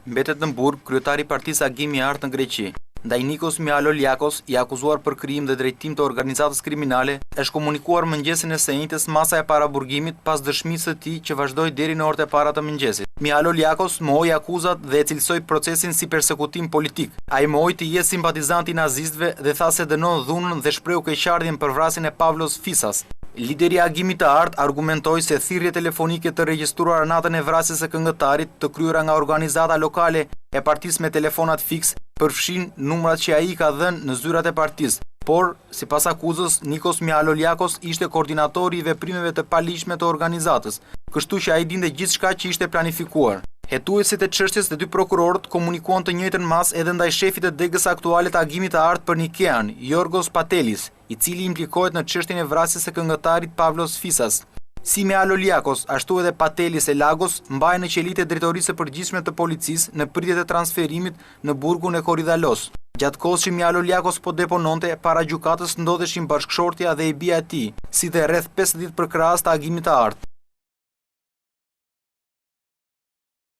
mbetet në burg kryetari i partisë Agimi Art në Greqi. Ndaj Nikos Mialoliakos, i akuzuar për krijim dhe drejtim të organizatës kriminale, është komunikuar mëngjesin e së njëjtës masa e paraburgimit pas dëshmisë së tij që vazhdoi deri në orët e para të mëngjesit. Mialoliakos mohoi akuzat dhe e cilësoi procesin si persekutim politik. Ai mohoi të jetë simpatizant i nazistëve dhe tha se dënon dhunën dhe shprehu keqardhjen për vrasjen e Pavlos Fisas. Lideri i Agimit të Art argumentoi se thirrje telefonike të regjistruara natën e vrasjes së këngëtarit, të kryera nga organizata lokale e partisë me telefonat fiks, përfshin numrat që ai ka dhënë në zyrat e partisë. Por, sipas akuzës, Nikos Mialoliakos ishte koordinatori i veprimeve të paligjshme të organizatës, kështu që ai dinte gjithçka që ishte planifikuar. Hetuesit e çështjes dhe dy prokurorët komunikuan të njëjtën mas edhe ndaj shefit të degës aktuale të Agimit të Art për Nikean, Yorgos Patelis, i cili implikohet në çështjen e vrasjes së këngëtarit Pavlos Fisas. Si Mialoliakos, ashtu edhe Patelis e Lagos mbajnë në qelitë e drejtorisë së përgjithshme të policisë në pritje të transferimit në burgun e Korydallos. Gjatë kohës që Mialoliakos po depononte, para gjykatës ndodheshin bashkëshortja dhe e bija e tij, si dhe rreth 50 përkrahas të Agimit të Art.